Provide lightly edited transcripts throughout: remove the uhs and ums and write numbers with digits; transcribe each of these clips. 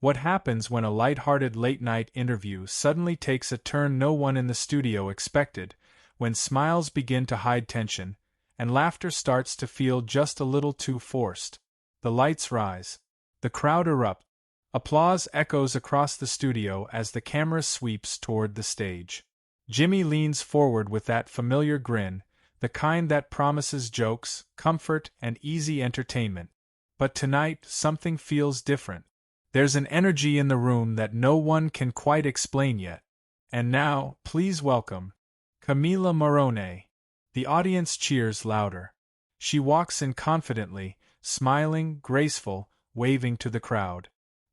What happens when a light-hearted late-night interview suddenly takes a turn no one in the studio expected, when smiles begin to hide tension, and laughter starts to feel just a little too forced. The lights rise. The crowd erupts. Applause echoes across the studio as the camera sweeps toward the stage. Jimmy leans forward with that familiar grin, the kind that promises jokes, comfort, and easy entertainment. But tonight, something feels different. There's an energy in the room that no one can quite explain yet. And now, please welcome Camila Morrone. The audience cheers louder. She walks in confidently, smiling, graceful, waving to the crowd.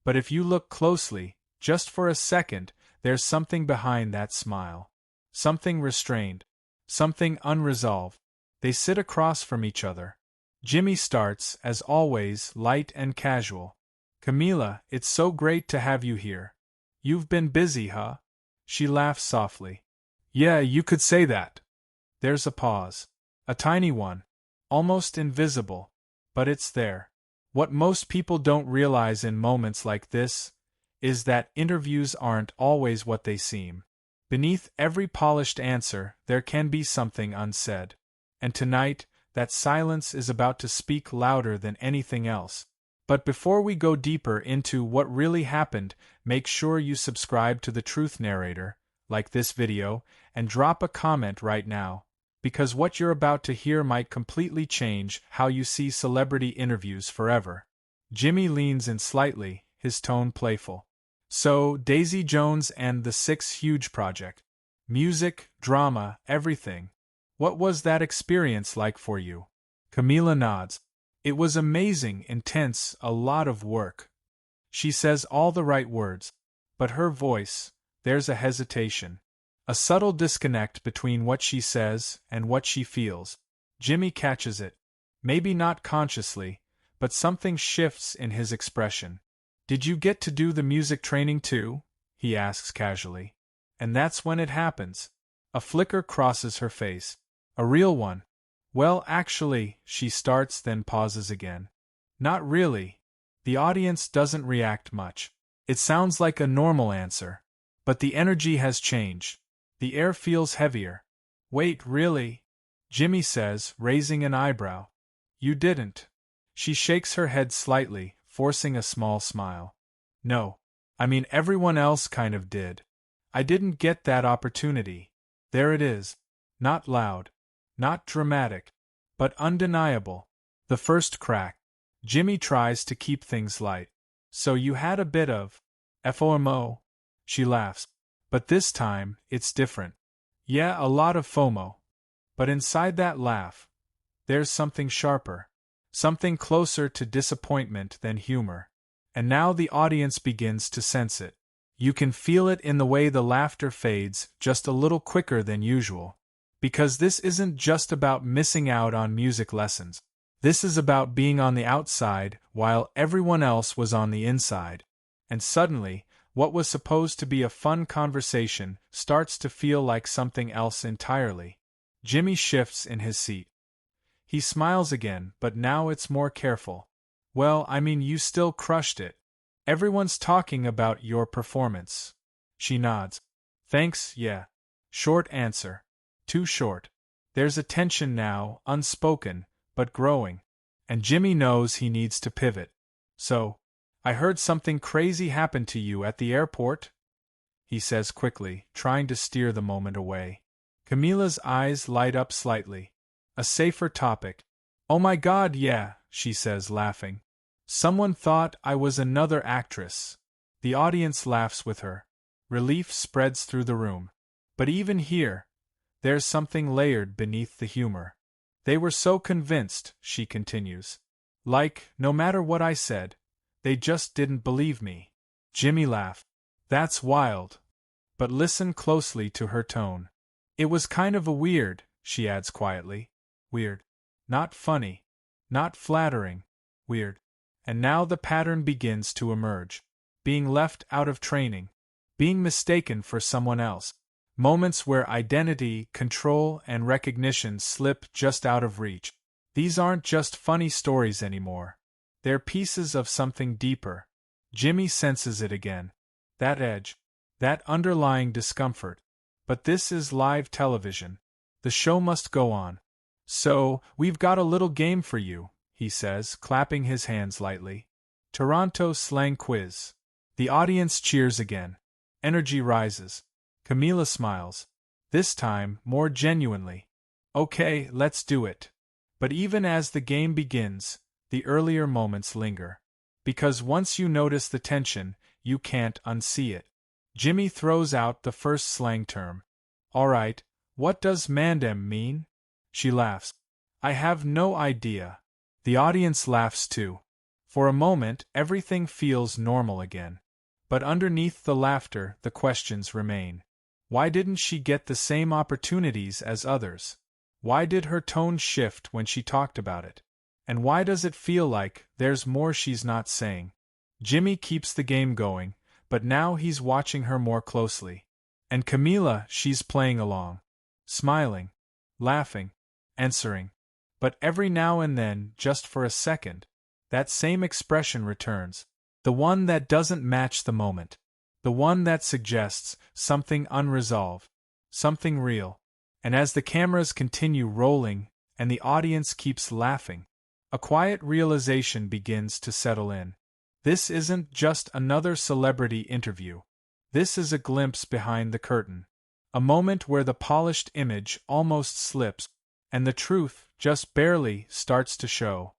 But if you look closely, just for a second, there's something behind that smile. Something restrained. Something unresolved. They sit across from each other. Jimmy starts, as always, light and casual. Camila, it's so great to have you here. You've been busy, huh? She laughs softly. Yeah, you could say that. There's a pause. A tiny one. Almost invisible. But it's there. What most people don't realize in moments like this is that interviews aren't always what they seem. Beneath every polished answer, there can be something unsaid. And tonight, that silence is about to speak louder than anything else. But before we go deeper into what really happened, make sure you subscribe to the Truth Narrator, like this video, and drop a comment right now, because what you're about to hear might completely change how you see celebrity interviews forever. Jimmy leans in slightly, his tone playful. So, Daisy Jones and the Six Huge Project. Music, drama, everything. What was that experience like for you? Camila nods. It was amazing, intense, a lot of work. She says all the right words, but her voice, there's a hesitation. A subtle disconnect between what she says and what she feels. Jimmy catches it. Maybe not consciously, but something shifts in his expression. Did you get to do the music training too? He asks casually. And that's when it happens. A flicker crosses her face. A real one. Well, actually, she starts then pauses again. Not really. The audience doesn't react much. It sounds like a normal answer. But the energy has changed. The air feels heavier. Wait, really? Jimmy says, raising an eyebrow. You didn't. She shakes her head slightly, forcing a small smile. No. I mean, everyone else kind of did. I didn't get that opportunity. There it is. Not loud. Not dramatic. But undeniable. The first crack. Jimmy tries to keep things light. So you had a bit of FOMO? She laughs. But this time, it's different. Yeah, a lot of FOMO. But inside that laugh, there's something sharper. Something closer to disappointment than humor. And now the audience begins to sense it. You can feel it in the way the laughter fades just a little quicker than usual. Because this isn't just about missing out on music lessons. This is about being on the outside while everyone else was on the inside. And suddenly, what was supposed to be a fun conversation starts to feel like something else entirely. Jimmy shifts in his seat. He smiles again, but now it's more careful. Well, I mean, you still crushed it. Everyone's talking about your performance. She nods. Thanks, yeah. Short answer. Too short. There's a tension now, unspoken, but growing. And Jimmy knows he needs to pivot. So, I heard something crazy happened to you at the airport? He says quickly, trying to steer the moment away. Camila's eyes light up slightly. A safer topic. Oh my God, yeah, she says, laughing. Someone thought I was another actress. The audience laughs with her. Relief spreads through the room. But even here, there's something layered beneath the humor. They were so convinced, she continues. Like, no matter what I said, they just didn't believe me. Jimmy laughed. That's wild. But listen closely to her tone. It was kind of a weird, she adds quietly. Weird. Not funny. Not flattering. Weird. And now the pattern begins to emerge. Being left out of training. Being mistaken for someone else. Moments where identity, control, and recognition slip just out of reach. These aren't just funny stories anymore. They're pieces of something deeper. Jimmy senses it again. That edge. That underlying discomfort. But this is live television. The show must go on. So, we've got a little game for you, he says, clapping his hands lightly. Toronto slang quiz. The audience cheers again. Energy rises. Camila smiles. This time, more genuinely. Okay, let's do it. But even as the game begins, the earlier moments linger. Because once you notice the tension, you can't unsee it. Jimmy throws out the first slang term. Alright, what does mandem mean? She laughs. I have no idea. The audience laughs too. For a moment, everything feels normal again. But underneath the laughter, the questions remain. Why didn't she get the same opportunities as others? Why did her tone shift when she talked about it? And why does it feel like there's more she's not saying? Jimmy keeps the game going, but now he's watching her more closely. And Camila, she's playing along. Smiling. Laughing. Answering. But every now and then, just for a second, that same expression returns. The one that doesn't match the moment. The one that suggests something unresolved. Something real. And as the cameras continue rolling, and the audience keeps laughing, a quiet realization begins to settle in. This isn't just another celebrity interview. This is a glimpse behind the curtain. A moment where the polished image almost slips, and the truth, just barely, starts to show.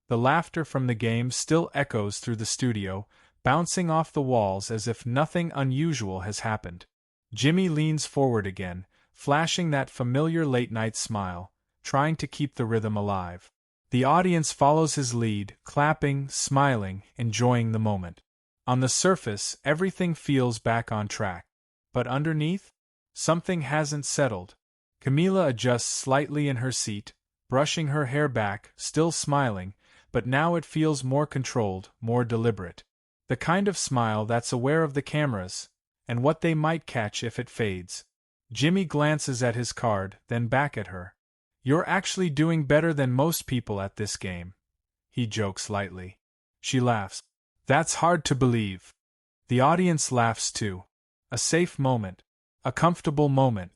The laughter from the game still echoes through the studio, bouncing off the walls as if nothing unusual has happened. Jimmy leans forward again, flashing that familiar late-night smile, trying to keep the rhythm alive. The audience follows his lead, clapping, smiling, enjoying the moment. On the surface, everything feels back on track. But underneath? Something hasn't settled. Camila adjusts slightly in her seat, brushing her hair back, still smiling, but now it feels more controlled, more deliberate. The kind of smile that's aware of the cameras, and what they might catch if it fades. Jimmy glances at his card, then back at her. You're actually doing better than most people at this game. He jokes lightly. She laughs. That's hard to believe. The audience laughs too. A safe moment. A comfortable moment.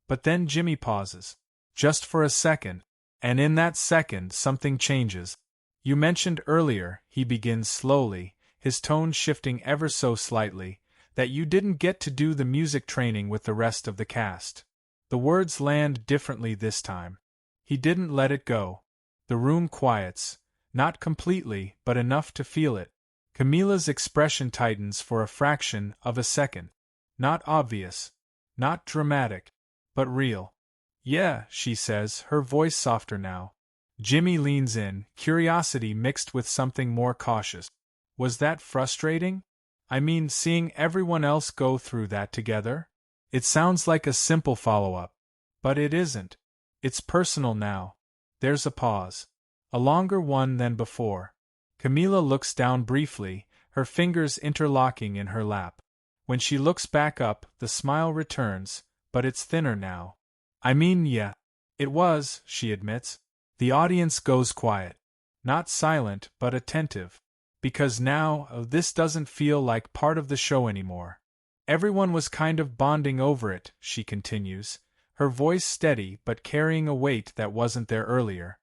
But then Jimmy pauses. Just for a second. And in that second, something changes. You mentioned earlier, he begins slowly, his tone shifting ever so slightly, that you didn't get to do the music training with the rest of the cast. The words land differently this time. He didn't let it go. The room quiets, not completely, but enough to feel it. Camila's expression tightens for a fraction of a second. Not obvious, not dramatic, but real. Yeah, she says, her voice softer now. Jimmy leans in, curiosity mixed with something more cautious. Was that frustrating? I mean, seeing everyone else go through that together? It sounds like a simple follow-up. But it isn't. It's personal now. There's a pause. A longer one than before. Camila looks down briefly, her fingers interlocking in her lap. When she looks back up, the smile returns, but it's thinner now. I mean, yeah. It was, she admits. The audience goes quiet. Not silent, but attentive. Because now, this doesn't feel like part of the show anymore. Everyone was kind of bonding over it, she continues, her voice steady but carrying a weight that wasn't there earlier.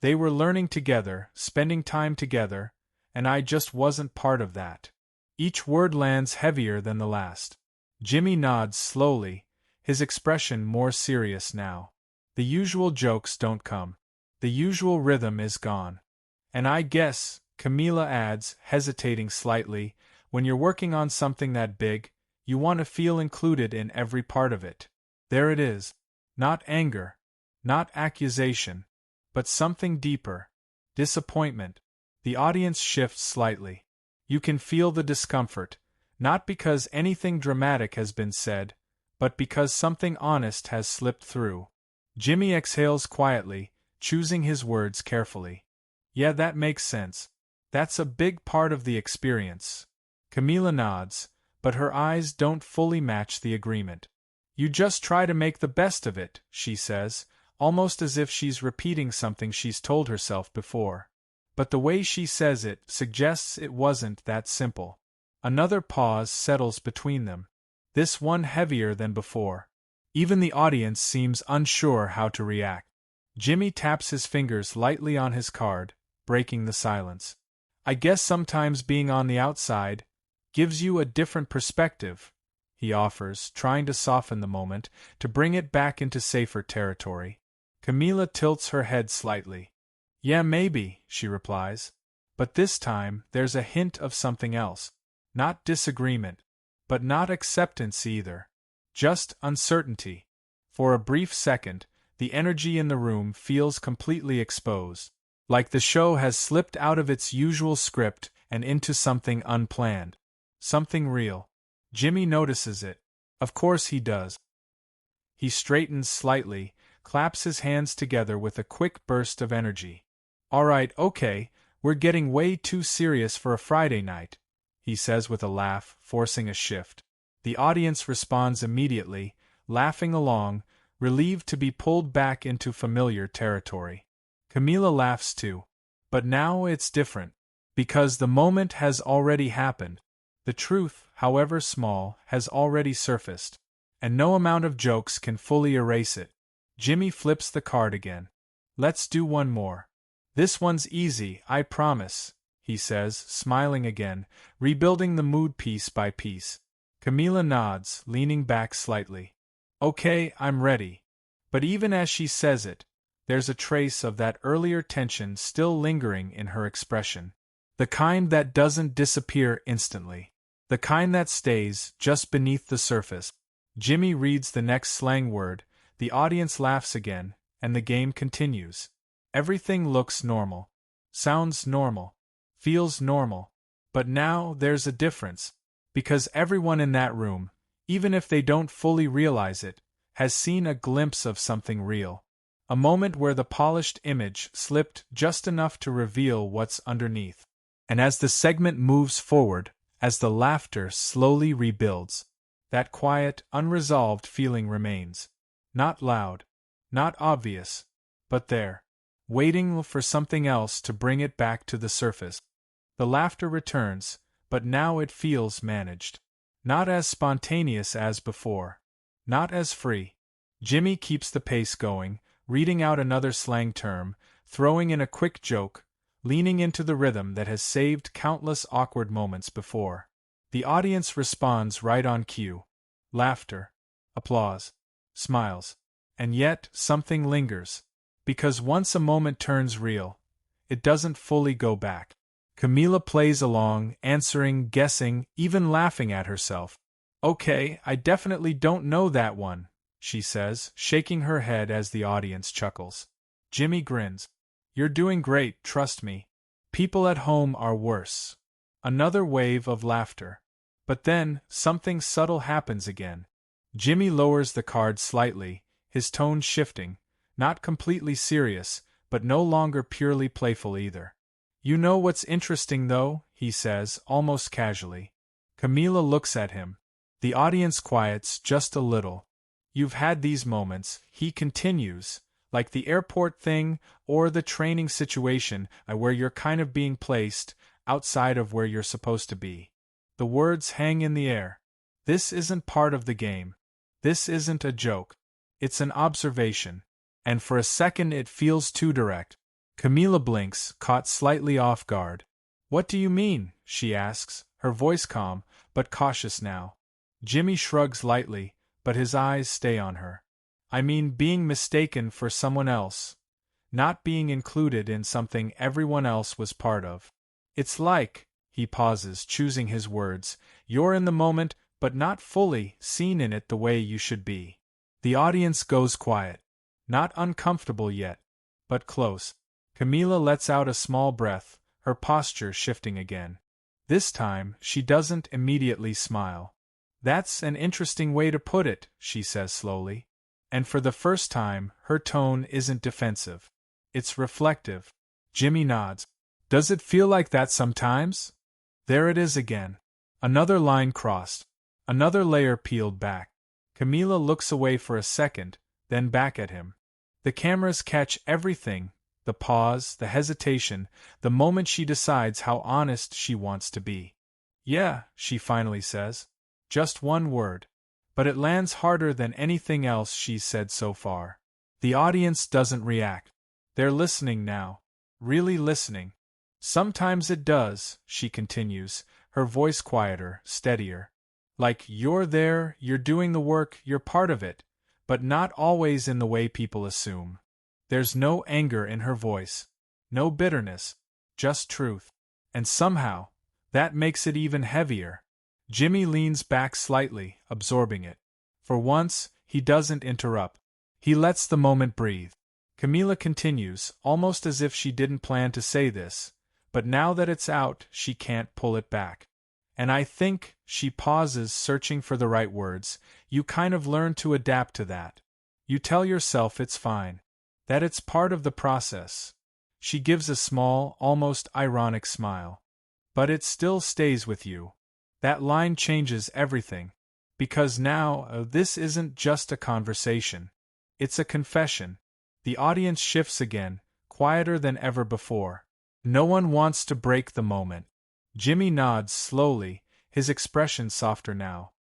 They were learning together, spending time together, and I just wasn't part of that. Each word lands heavier than the last. Jimmy nods slowly, his expression more serious now. The usual jokes don't come. The usual rhythm is gone. And I guess, Camila adds, hesitating slightly, when you're working on something that big, you want to feel included in every part of it. There it is. Not anger. Not accusation. But something deeper. Disappointment. The audience shifts slightly. You can feel the discomfort, not because anything dramatic has been said, but because something honest has slipped through. Jimmy exhales quietly, choosing his words carefully. Yeah, that makes sense. That's a big part of the experience. Camila nods, but her eyes don't fully match the agreement. You just try to make the best of it, she says, almost as if she's repeating something she's told herself before. But the way she says it suggests it wasn't that simple. Another pause settles between them, this one heavier than before. Even the audience seems unsure how to react. Jimmy taps his fingers lightly on his card, breaking the silence. I guess sometimes being on the outside gives you a different perspective, he offers, trying to soften the moment, to bring it back into safer territory. Camila tilts her head slightly. Yeah, maybe, she replies. But this time, there's a hint of something else. Not disagreement, but not acceptance either. Just uncertainty. For a brief second, the energy in the room feels completely exposed, like the show has slipped out of its usual script and into something unplanned. Something real. Jimmy notices it. Of course he does. He straightens slightly, claps his hands together with a quick burst of energy. All right, okay, we're getting way too serious for a Friday night, he says with a laugh, forcing a shift. The audience responds immediately, laughing along, relieved to be pulled back into familiar territory. Camila laughs too. But now it's different. Because the moment has already happened. The truth, however small, has already surfaced. And no amount of jokes can fully erase it. Jimmy flips the card again. Let's do one more. This one's easy, I promise, he says, smiling again, rebuilding the mood piece by piece. Camila nods, leaning back slightly. Okay, I'm ready. But even as she says it, there's a trace of that earlier tension still lingering in her expression. The kind that doesn't disappear instantly. The kind that stays just beneath the surface. Jimmy reads the next slang word, the audience laughs again, and the game continues. Everything looks normal. Sounds normal. Feels normal. But now there's a difference. Because everyone in that room, even if they don't fully realize it, has seen a glimpse of something real. A moment where the polished image slipped just enough to reveal what's underneath. And as the segment moves forward, as the laughter slowly rebuilds, that quiet, unresolved feeling remains. Not loud, not obvious, but there, waiting for something else to bring it back to the surface. The laughter returns, but now it feels managed. Not as spontaneous as before. Not as free. Jimmy keeps the pace going, reading out another slang term, throwing in a quick joke, leaning into the rhythm that has saved countless awkward moments before. The audience responds right on cue. Laughter. Applause. Smiles. And yet, something lingers. Because once a moment turns real, it doesn't fully go back. Camila plays along, answering, guessing, even laughing at herself. Okay, I definitely don't know that one, she says, shaking her head as the audience chuckles. Jimmy grins. You're doing great, trust me. People at home are worse. Another wave of laughter. But then, something subtle happens again. Jimmy lowers the card slightly, his tone shifting, not completely serious, but no longer purely playful either. You know what's interesting though, he says, almost casually. Camila looks at him. The audience quiets just a little. You've had these moments, he continues, like the airport thing or the training situation where you're kind of being placed outside of where you're supposed to be. The words hang in the air. This isn't part of the game. This isn't a joke. It's an observation. And for a second it feels too direct. Camila blinks, caught slightly off guard. What do you mean? She asks, her voice calm, but cautious now. Jimmy shrugs lightly, but his eyes stay on her. I mean being mistaken for someone else. Not being included in something everyone else was part of. It's like, he pauses, choosing his words, you're in the moment, but not fully seen in it the way you should be. The audience goes quiet. Not uncomfortable yet, but close. Camila lets out a small breath, her posture shifting again. This time, she doesn't immediately smile. That's an interesting way to put it, she says slowly. And for the first time, her tone isn't defensive. It's reflective. Jimmy nods. Does it feel like that sometimes? There it is again. Another line crossed. Another layer peeled back. Camila looks away for a second, then back at him. The cameras catch everything, the pause, the hesitation, the moment she decides how honest she wants to be. Yeah, she finally says. Just one word. But it lands harder than anything else she's said so far. The audience doesn't react. They're listening now. Really listening. Sometimes it does, she continues, her voice quieter, steadier. Like you're there, you're doing the work, you're part of it, but not always in the way people assume. There's no anger in her voice. No bitterness. Just truth. And somehow, that makes it even heavier. Jimmy leans back slightly, absorbing it. For once, he doesn't interrupt. He lets the moment breathe. Camila continues, almost as if she didn't plan to say this, but now that it's out, she can't pull it back. And I think, she pauses, searching for the right words, you kind of learn to adapt to that. You tell yourself it's fine. That it's part of the process. She gives a small, almost ironic smile. But it still stays with you. That line changes everything. Because now, this isn't just a conversation. It's a confession. The audience shifts again, quieter than ever before. No one wants to break the moment. Jimmy nods slowly, his expression softer now.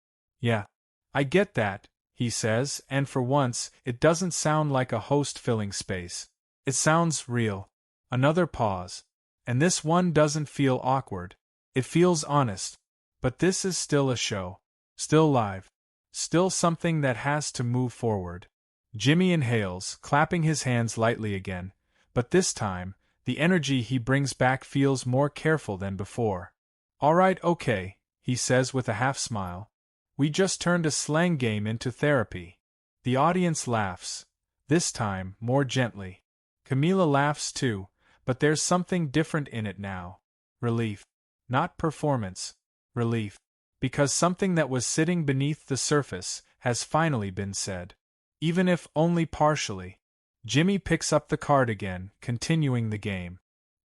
Yeah. I get that, he says, and for once, it doesn't sound like a host filling space. It sounds real. Another pause. And this one doesn't feel awkward. It feels honest. But this is still a show. Still live. Still something that has to move forward. Jimmy inhales, clapping his hands lightly again, but this time, the energy he brings back feels more careful than before. All right, okay, he says with a half smile. We just turned a slang game into therapy. The audience laughs. This time, more gently. Camila laughs too, but there's something different in it now. Relief. Not performance. Relief. Because something that was sitting beneath the surface has finally been said. Even if only partially. Jimmy picks up the card again, continuing the game.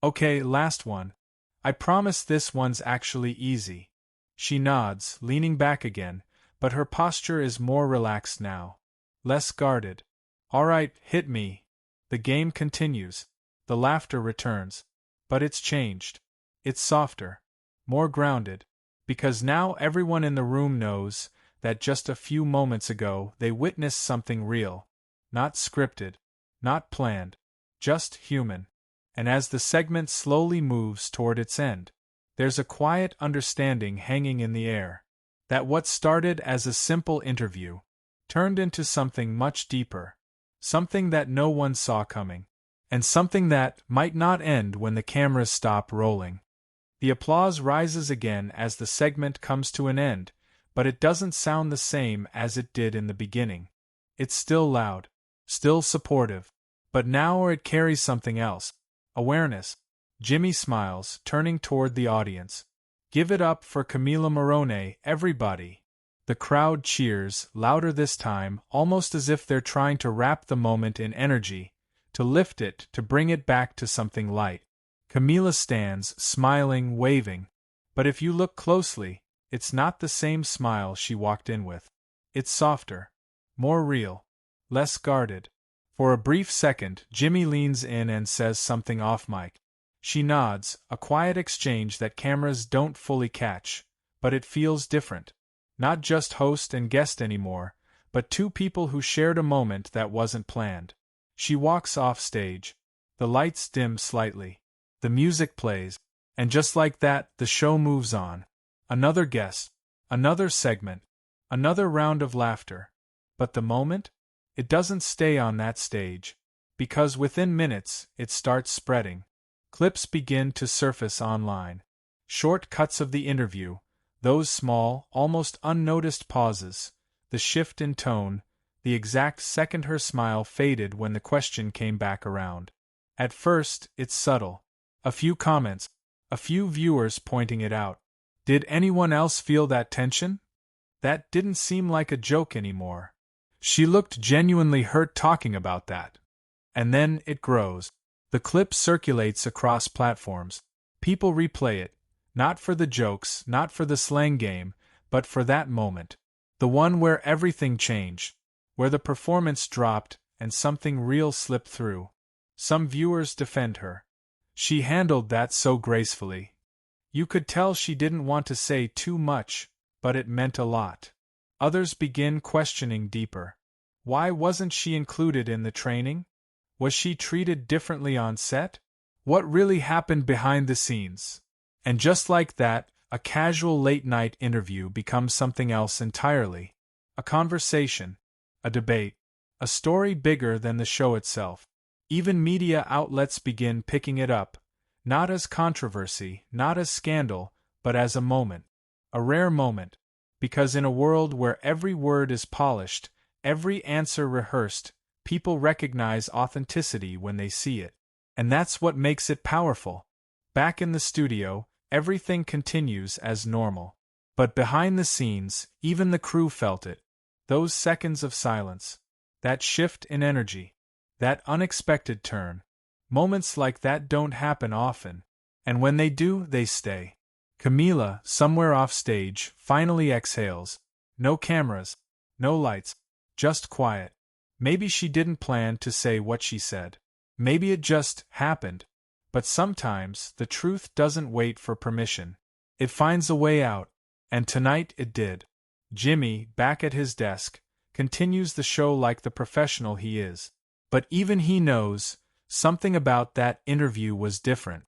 Okay, last one. I promise this one's actually easy. She nods, leaning back again, but her posture is more relaxed now. Less guarded. All right, hit me. The game continues. The laughter returns. But it's changed. It's softer. More grounded. Because now everyone in the room knows that just a few moments ago they witnessed something real. Not scripted. Not planned. Just human. And as the segment slowly moves toward its end, there's a quiet understanding hanging in the air. That what started as a simple interview turned into something much deeper. Something that no one saw coming. And something that might not end when the cameras stop rolling. The applause rises again as the segment comes to an end, but it doesn't sound the same as it did in the beginning. It's still loud, still supportive, but now it carries something else. Awareness. Jimmy smiles, turning toward the audience. Give it up for Camila Morrone, everybody. The crowd cheers, louder this time, almost as if they're trying to wrap the moment in energy, to lift it, to bring it back to something light. Camila stands, smiling, waving. But if you look closely, it's not the same smile she walked in with. It's softer. More real. Less guarded. For a brief second, Jimmy leans in and says something off mic. She nods, a quiet exchange that cameras don't fully catch, but it feels different. Not just host and guest anymore, but two people who shared a moment that wasn't planned. She walks off stage. The lights dim slightly. The music plays, and just like that, the show moves on. Another guest, another segment, another round of laughter. But the moment? It doesn't stay on that stage, because within minutes, it starts spreading. Clips begin to surface online. Short cuts of the interview, those small, almost unnoticed pauses, the shift in tone, the exact second her smile faded when the question came back around. At first, it's subtle. A few comments, a few viewers pointing it out. Did anyone else feel that tension? That didn't seem like a joke anymore. She looked genuinely hurt talking about that. And then it grows. The clip circulates across platforms. People replay it, not for the jokes, not for the slang game, but for that moment. The one where everything changed, where the performance dropped and something real slipped through. Some viewers defend her. She handled that so gracefully. You could tell she didn't want to say too much, but it meant a lot. Others begin questioning deeper. Why wasn't she included in the training? Was she treated differently on set? What really happened behind the scenes? And just like that, a casual late-night interview becomes something else entirely. A conversation, a debate, a story bigger than the show itself. Even media outlets begin picking it up, not as controversy, not as scandal, but as a moment. A rare moment. Because in a world where every word is polished, every answer rehearsed, people recognize authenticity when they see it. And that's what makes it powerful. Back in the studio, everything continues as normal. But behind the scenes, even the crew felt it. Those seconds of silence. That shift in energy. That unexpected turn. Moments like that don't happen often. And when they do, they stay. Camila, somewhere off stage, finally exhales. No cameras. No lights. Just quiet. Maybe she didn't plan to say what she said. Maybe it just happened. But sometimes, the truth doesn't wait for permission. It finds a way out. And tonight it did. Jimmy, back at his desk, continues the show like the professional he is. But even he knows, something about that interview was different.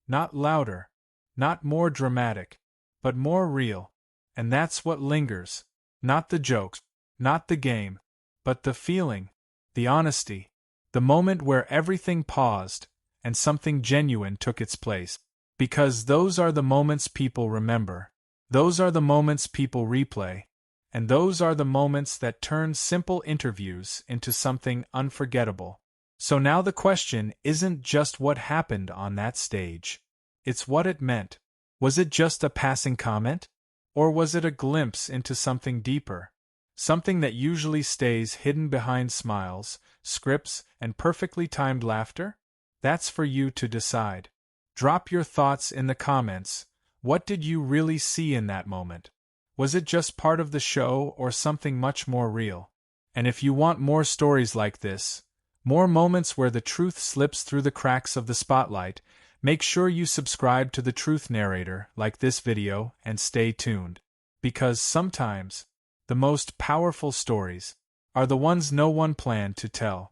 Not louder. Not more dramatic. But more real. And that's what lingers. Not the jokes. Not the game. But the feeling. The honesty. The moment where everything paused, and something genuine took its place. Because those are the moments people remember. Those are the moments people replay. And those are the moments that turn simple interviews into something unforgettable. So now the question isn't just what happened on that stage. It's what it meant. Was it just a passing comment? Or was it a glimpse into something deeper? Something that usually stays hidden behind smiles, scripts, and perfectly timed laughter? That's for you to decide. Drop your thoughts in the comments. What did you really see in that moment? Was it just part of the show or something much more real? And if you want more stories like this, more moments where the truth slips through the cracks of the spotlight, make sure you subscribe to the Truth Narrator, like this video, and stay tuned. Because sometimes, the most powerful stories are the ones no one planned to tell.